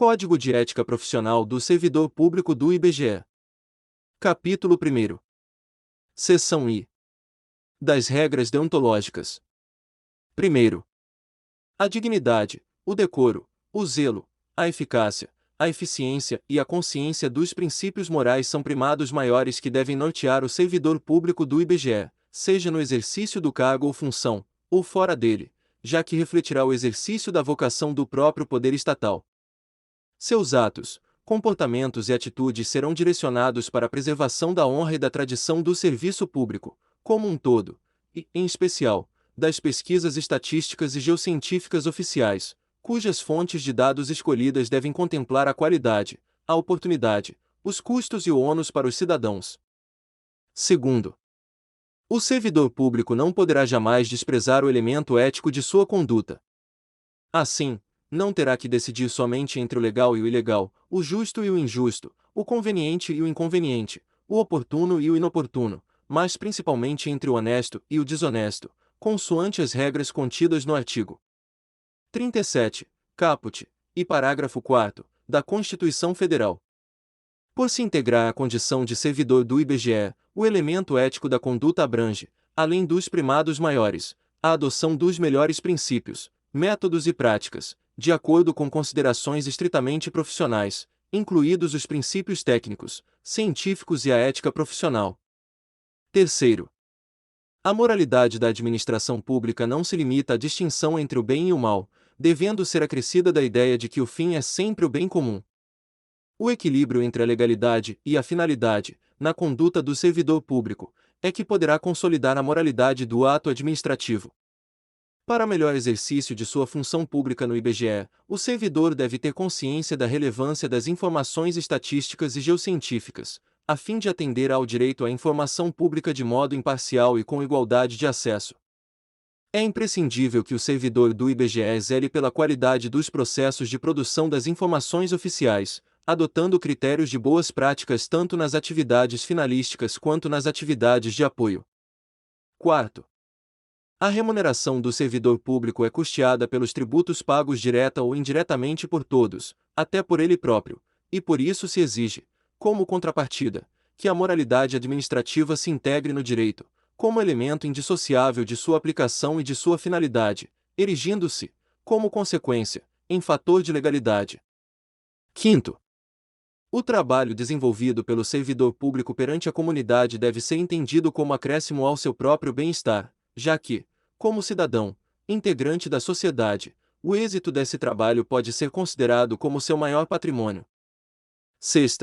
Código de Ética Profissional do Servidor Público do IBGE. Capítulo 1. Seção I. Das regras deontológicas. 1. A dignidade, o decoro, o zelo, a eficácia, a eficiência e a consciência dos princípios morais são primados maiores que devem nortear o servidor público do IBGE, seja no exercício do cargo ou função, ou fora dele, já que refletirá o exercício da vocação do próprio poder estatal. Seus atos, comportamentos e atitudes serão direcionados para a preservação da honra e da tradição do serviço público, como um todo, e, em especial, das pesquisas estatísticas e geocientíficas oficiais, cujas fontes de dados escolhidas devem contemplar a qualidade, a oportunidade, os custos e o ônus para os cidadãos. 2. O servidor público não poderá jamais desprezar o elemento ético de sua conduta. Assim, não terá que decidir somente entre o legal e o ilegal, o justo e o injusto, o conveniente e o inconveniente, o oportuno e o inoportuno, mas principalmente entre o honesto e o desonesto, consoante as regras contidas no artigo 37, caput, e parágrafo 4º, da Constituição Federal. Por se integrar à condição de servidor do IBGE, o elemento ético da conduta abrange, além dos primados maiores, a adoção dos melhores princípios, métodos e práticas, de acordo com considerações estritamente profissionais, incluídos os princípios técnicos, científicos e a ética profissional. 3. A moralidade da administração pública não se limita à distinção entre o bem e o mal, devendo ser acrescida da ideia de que o fim é sempre o bem comum. O equilíbrio entre a legalidade e a finalidade, na conduta do servidor público, é que poderá consolidar a moralidade do ato administrativo. Para melhor exercício de sua função pública no IBGE, o servidor deve ter consciência da relevância das informações estatísticas e geocientíficas, a fim de atender ao direito à informação pública de modo imparcial e com igualdade de acesso. É imprescindível que o servidor do IBGE zele pela qualidade dos processos de produção das informações oficiais, adotando critérios de boas práticas tanto nas atividades finalísticas quanto nas atividades de apoio. 4. A remuneração do servidor público é custeada pelos tributos pagos direta ou indiretamente por todos, até por ele próprio, e por isso se exige, como contrapartida, que a moralidade administrativa se integre no direito, como elemento indissociável de sua aplicação e de sua finalidade, erigindo-se, como consequência, em fator de legalidade. 5. O trabalho desenvolvido pelo servidor público perante a comunidade deve ser entendido como acréscimo ao seu próprio bem-estar, já que, como cidadão, integrante da sociedade, o êxito desse trabalho pode ser considerado como seu maior patrimônio. 6.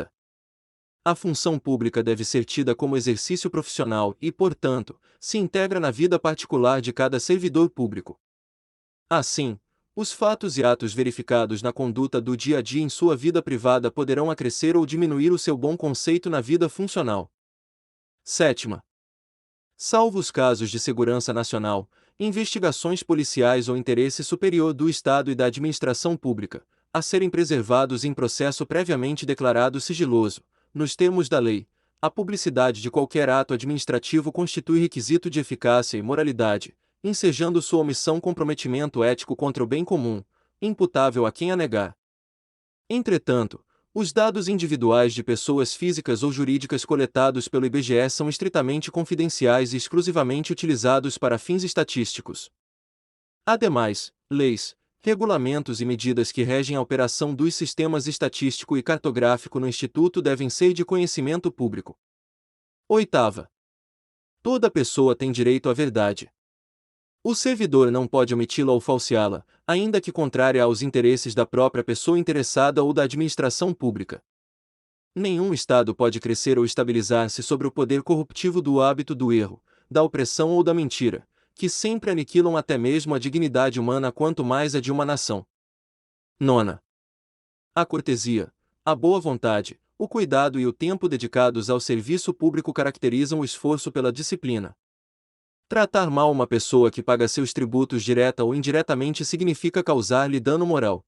A função pública deve ser tida como exercício profissional e, portanto, se integra na vida particular de cada servidor público. Assim, os fatos e atos verificados na conduta do dia a dia em sua vida privada poderão acrescer ou diminuir o seu bom conceito na vida funcional. 7. Salvo os casos de segurança nacional, investigações policiais ou interesse superior do Estado e da administração pública, a serem preservados em processo previamente declarado sigiloso, nos termos da lei, a publicidade de qualquer ato administrativo constitui requisito de eficácia e moralidade, ensejando sua omissão comprometimento ético contra o bem comum, imputável a quem a negar. Entretanto, os dados individuais de pessoas físicas ou jurídicas coletados pelo IBGE são estritamente confidenciais e exclusivamente utilizados para fins estatísticos. Ademais, leis, regulamentos e medidas que regem a operação dos sistemas estatístico e cartográfico no Instituto devem ser de conhecimento público. 8. Toda pessoa tem direito à verdade. O servidor não pode omiti-la ou falseá-la, ainda que contrária aos interesses da própria pessoa interessada ou da administração pública. Nenhum Estado pode crescer ou estabilizar-se sobre o poder corruptivo do hábito do erro, da opressão ou da mentira, que sempre aniquilam até mesmo a dignidade humana quanto mais a de uma nação. 9. A cortesia, a boa vontade, o cuidado e o tempo dedicados ao serviço público caracterizam o esforço pela disciplina. Tratar mal uma pessoa que paga seus tributos direta ou indiretamente significa causar-lhe dano moral.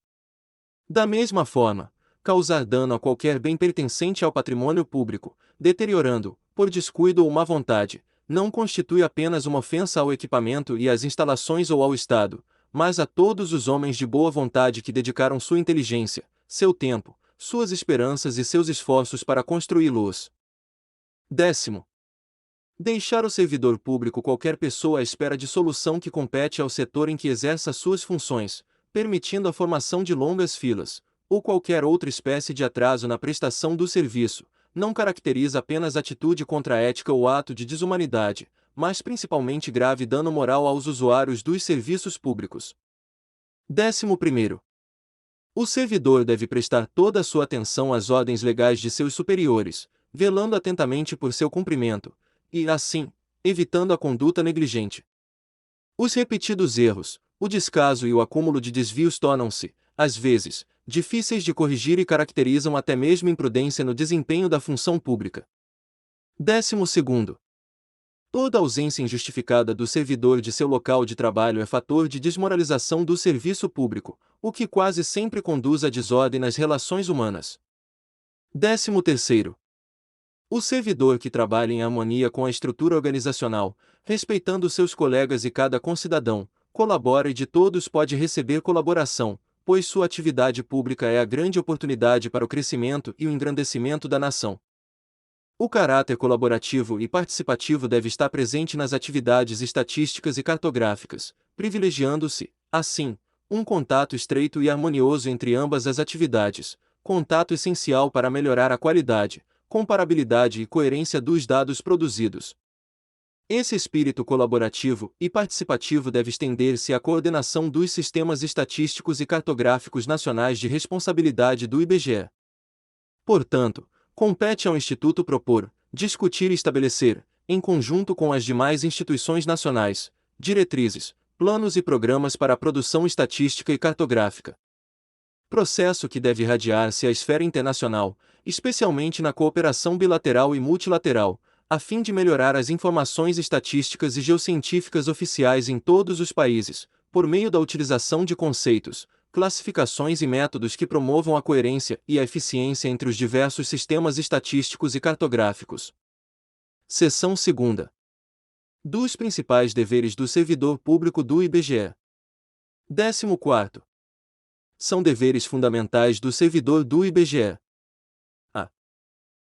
Da mesma forma, causar dano a qualquer bem pertencente ao patrimônio público, deteriorando, por descuido ou má vontade, não constitui apenas uma ofensa ao equipamento e às instalações ou ao Estado, mas a todos os homens de boa vontade que dedicaram sua inteligência, seu tempo, suas esperanças e seus esforços para construí-los. 10º. Deixar o servidor público qualquer pessoa à espera de solução que compete ao setor em que exerça suas funções, permitindo a formação de longas filas, ou qualquer outra espécie de atraso na prestação do serviço, não caracteriza apenas atitude contra a ética ou ato de desumanidade, mas principalmente grave dano moral aos usuários dos serviços públicos. 11º. O servidor deve prestar toda a sua atenção às ordens legais de seus superiores, velando atentamente por seu cumprimento, e, assim, evitando a conduta negligente. Os repetidos erros, o descaso e o acúmulo de desvios tornam-se, às vezes, difíceis de corrigir e caracterizam até mesmo imprudência no desempenho da função pública. 12º. Toda ausência injustificada do servidor de seu local de trabalho é fator de desmoralização do serviço público, o que quase sempre conduz à desordem nas relações humanas. 13º. O servidor que trabalha em harmonia com a estrutura organizacional, respeitando seus colegas e cada concidadão, colabora e de todos pode receber colaboração, pois sua atividade pública é a grande oportunidade para o crescimento e o engrandecimento da nação. O caráter colaborativo e participativo deve estar presente nas atividades estatísticas e cartográficas, privilegiando-se, assim, um contato estreito e harmonioso entre ambas as atividades, contato essencial para melhorar a qualidade, comparabilidade e coerência dos dados produzidos. Esse espírito colaborativo e participativo deve estender-se à coordenação dos sistemas estatísticos e cartográficos nacionais de responsabilidade do IBGE. Portanto, compete ao Instituto propor, discutir e estabelecer, em conjunto com as demais instituições nacionais, diretrizes, planos e programas para a produção estatística e cartográfica. Processo que deve irradiar-se à esfera internacional, especialmente na cooperação bilateral e multilateral, a fim de melhorar as informações estatísticas e geocientíficas oficiais em todos os países, por meio da utilização de conceitos, classificações e métodos que promovam a coerência e a eficiência entre os diversos sistemas estatísticos e cartográficos. Seção 2ª. Dos principais deveres do servidor público do IBGE. 14º. São deveres fundamentais do servidor do IBGE: a.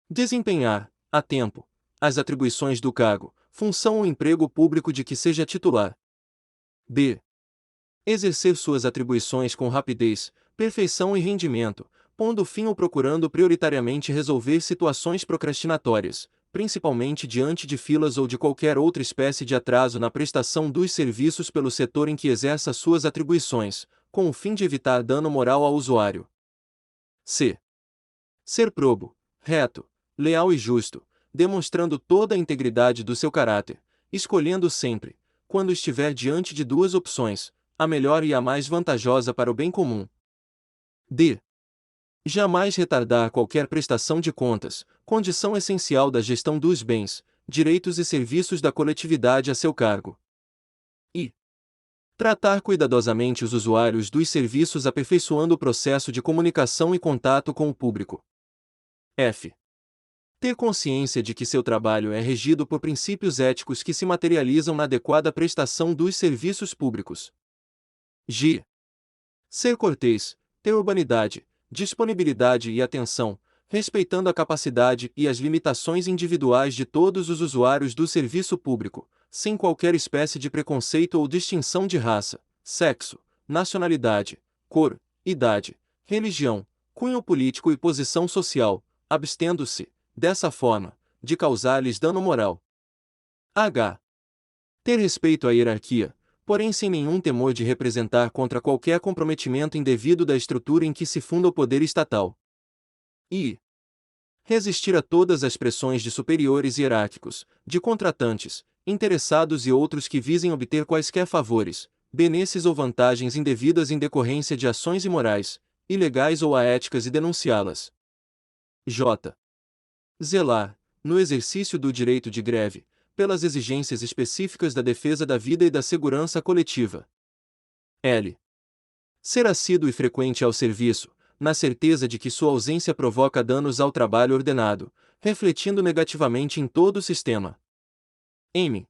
Desempenhar, a tempo, as atribuições do cargo, função ou emprego público de que seja titular. b. Exercer suas atribuições com rapidez, perfeição e rendimento, pondo fim ou procurando prioritariamente resolver situações procrastinatórias, principalmente diante de filas ou de qualquer outra espécie de atraso na prestação dos serviços pelo setor em que exerça suas atribuições, com o fim de evitar dano moral ao usuário. c. Ser probo, reto, leal e justo, demonstrando toda a integridade do seu caráter, escolhendo sempre, quando estiver diante de duas opções, a melhor e a mais vantajosa para o bem comum. d. Jamais retardar qualquer prestação de contas, condição essencial da gestão dos bens, direitos e serviços da coletividade a seu cargo. e. Tratar cuidadosamente os usuários dos serviços aperfeiçoando o processo de comunicação e contato com o público. f. Ter consciência de que seu trabalho é regido por princípios éticos que se materializam na adequada prestação dos serviços públicos. g. Ser cortês, ter urbanidade, disponibilidade e atenção, respeitando a capacidade e as limitações individuais de todos os usuários do serviço público, sem qualquer espécie de preconceito ou distinção de raça, sexo, nacionalidade, cor, idade, religião, cunho político e posição social, abstendo-se, dessa forma, de causar-lhes dano moral. h. Ter respeito à hierarquia, porém sem nenhum temor de representar contra qualquer comprometimento indevido da estrutura em que se funda o poder estatal. e. Resistir a todas as pressões de superiores hierárquicos, de contratantes, interessados e outros que visem obter quaisquer favores, benesses ou vantagens indevidas em decorrência de ações imorais, ilegais ou aéticas e denunciá-las. j. Zelar, no exercício do direito de greve, pelas exigências específicas da defesa da vida e da segurança coletiva. l. Ser assíduo e frequente ao serviço, na certeza de que sua ausência provoca danos ao trabalho ordenado, refletindo negativamente em todo o sistema. m.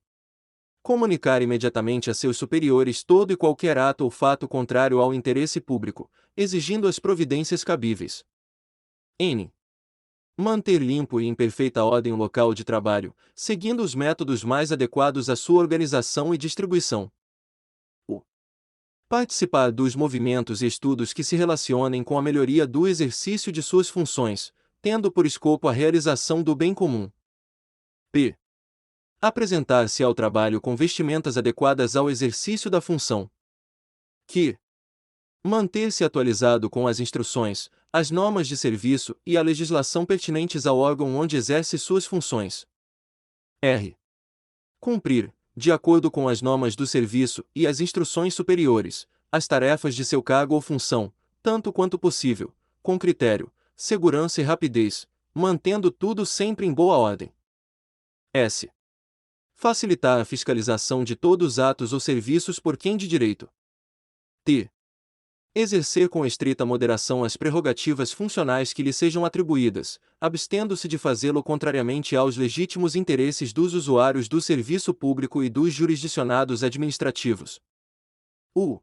Comunicar imediatamente a seus superiores todo e qualquer ato ou fato contrário ao interesse público, exigindo as providências cabíveis. N. Manter limpo e em perfeita ordem o local de trabalho, seguindo os métodos mais adequados à sua organização e distribuição. U. Participar dos movimentos e estudos que se relacionem com a melhoria do exercício de suas funções, tendo por escopo a realização do bem comum. P. Apresentar-se ao trabalho com vestimentas adequadas ao exercício da função. Q. Manter-se atualizado com as instruções, as normas de serviço e a legislação pertinentes ao órgão onde exerce suas funções. R. Cumprir, de acordo com as normas do serviço e as instruções superiores, as tarefas de seu cargo ou função, tanto quanto possível, com critério, segurança e rapidez, mantendo tudo sempre em boa ordem. S. Facilitar a fiscalização de todos os atos ou serviços por quem de direito. T. Exercer com estrita moderação as prerrogativas funcionais que lhe sejam atribuídas, abstendo-se de fazê-lo contrariamente aos legítimos interesses dos usuários do serviço público e dos jurisdicionados administrativos. U.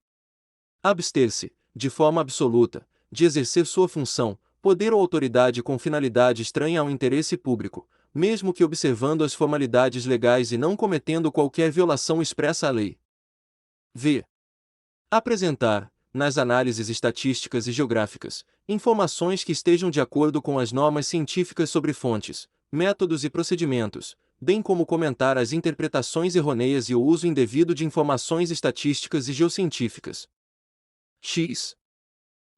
Abster-se, de forma absoluta, de exercer sua função, poder ou autoridade com finalidade estranha ao interesse público, mesmo que observando as formalidades legais e não cometendo qualquer violação expressa à lei. V. Apresentar, nas análises estatísticas e geográficas, informações que estejam de acordo com as normas científicas sobre fontes, métodos e procedimentos, bem como comentar as interpretações errôneas e o uso indevido de informações estatísticas e geocientíficas. X.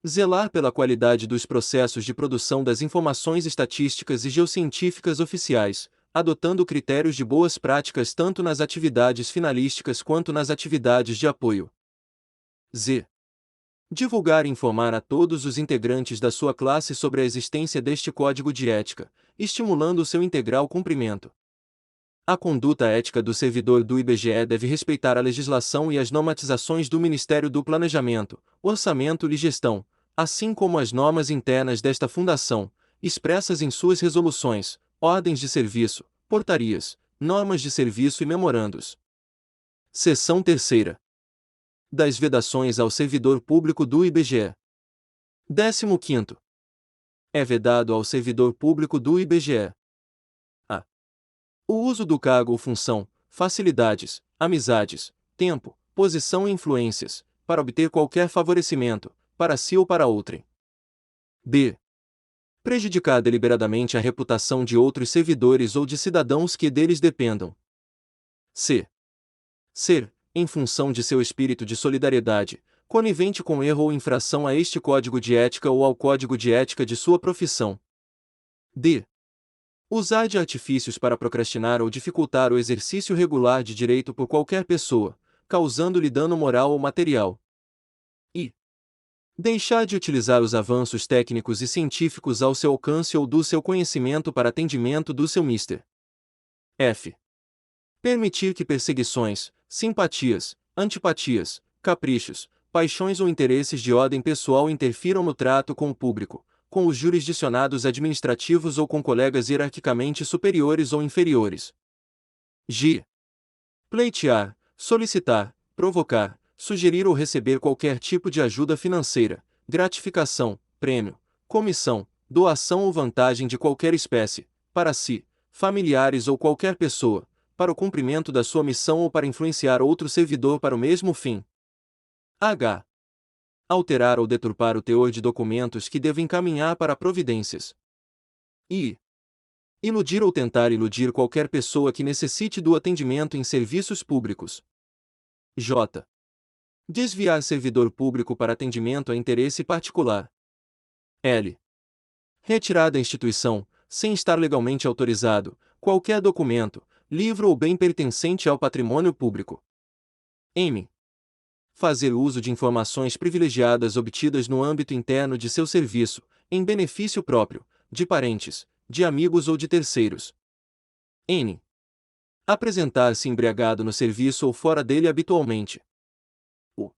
Zelar pela qualidade dos processos de produção das informações estatísticas e geocientíficas oficiais, adotando critérios de boas práticas tanto nas atividades finalísticas quanto nas atividades de apoio. Z. Divulgar e informar a todos os integrantes da sua classe sobre a existência deste código de ética, estimulando o seu integral cumprimento. A conduta ética do servidor do IBGE deve respeitar a legislação e as normatizações do Ministério do Planejamento, Orçamento e Gestão, assim como as normas internas desta fundação, expressas em suas resoluções, ordens de serviço, portarias, normas de serviço e memorandos. Seção 3ª. Das vedações ao servidor público do IBGE. 15º. É vedado ao servidor público do IBGE: a. O uso do cargo ou função, facilidades, amizades, tempo, posição e influências, para obter qualquer favorecimento, para si ou para outrem. b. Prejudicar deliberadamente a reputação de outros servidores ou de cidadãos que deles dependam. c. Ser, em função de seu espírito de solidariedade, conivente com erro ou infração a este código de ética ou ao código de ética de sua profissão. d. Usar de artifícios para procrastinar ou dificultar o exercício regular de direito por qualquer pessoa, causando-lhe dano moral ou material. e. Deixar de utilizar os avanços técnicos e científicos ao seu alcance ou do seu conhecimento para atendimento do seu Mr. F. Permitir que perseguições, simpatias, antipatias, caprichos, paixões ou interesses de ordem pessoal interfiram no trato com o público, com os jurisdicionados administrativos ou com colegas hierarquicamente superiores ou inferiores. G. Pleitear, solicitar, provocar, sugerir ou receber qualquer tipo de ajuda financeira, gratificação, prêmio, comissão, doação ou vantagem de qualquer espécie, para si, familiares ou qualquer pessoa, para o cumprimento da sua missão ou para influenciar outro servidor para o mesmo fim. H. Alterar ou deturpar o teor de documentos que devem encaminhar para providências. I. Iludir ou tentar iludir qualquer pessoa que necessite do atendimento em serviços públicos. J. Desviar servidor público para atendimento a interesse particular. L. Retirar da instituição, sem estar legalmente autorizado, qualquer documento, livro ou bem pertencente ao patrimônio público. M. Fazer uso de informações privilegiadas obtidas no âmbito interno de seu serviço, em benefício próprio, de parentes, de amigos ou de terceiros. N. Apresentar-se embriagado no serviço ou fora dele habitualmente. U.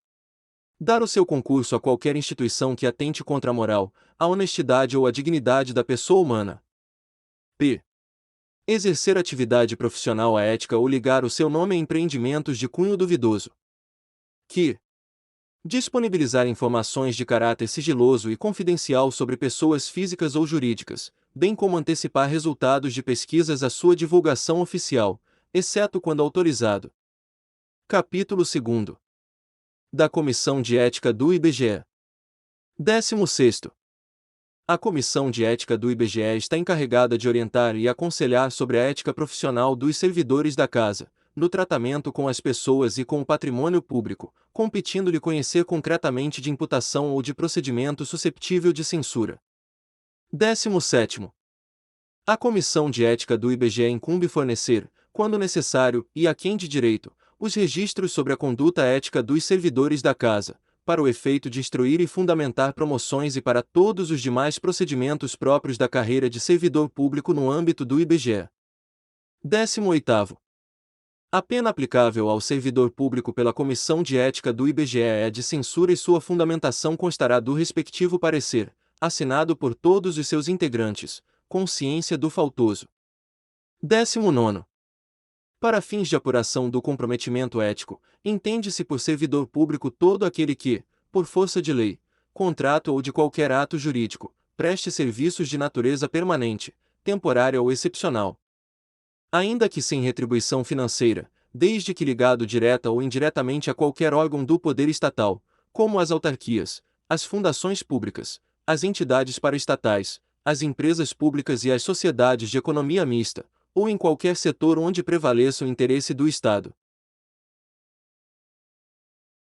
Dar o seu concurso a qualquer instituição que atente contra a moral, a honestidade ou a dignidade da pessoa humana. P. Exercer atividade profissional aética ou ligar o seu nome a empreendimentos de cunho duvidoso. Que disponibilizar informações de caráter sigiloso e confidencial sobre pessoas físicas ou jurídicas, bem como antecipar resultados de pesquisas à sua divulgação oficial, exceto quando autorizado. Capítulo 2. Da Comissão de Ética do IBGE. 16º. A Comissão de Ética do IBGE está encarregada de orientar e aconselhar sobre a ética profissional dos servidores da Casa, no tratamento com as pessoas e com o patrimônio público, competindo-lhe conhecer concretamente de imputação ou de procedimento susceptível de censura. 17º. A Comissão de Ética do IBGE incumbe fornecer, quando necessário e a quem de direito, os registros sobre a conduta ética dos servidores da Casa, para o efeito de instruir e fundamentar promoções e para todos os demais procedimentos próprios da carreira de servidor público no âmbito do IBGE. 18º. A pena aplicável ao servidor público pela Comissão de Ética do IBGE é a de censura e sua fundamentação constará do respectivo parecer, assinado por todos os seus integrantes, com ciência do faltoso. 19º. Para fins de apuração do comprometimento ético, entende-se por servidor público todo aquele que, por força de lei, contrato ou de qualquer ato jurídico, preste serviços de natureza permanente, temporária ou excepcional, ainda que sem retribuição financeira, desde que ligado direta ou indiretamente a qualquer órgão do poder estatal, como as autarquias, as fundações públicas, as entidades paraestatais, as empresas públicas e as sociedades de economia mista, ou em qualquer setor onde prevaleça o interesse do Estado.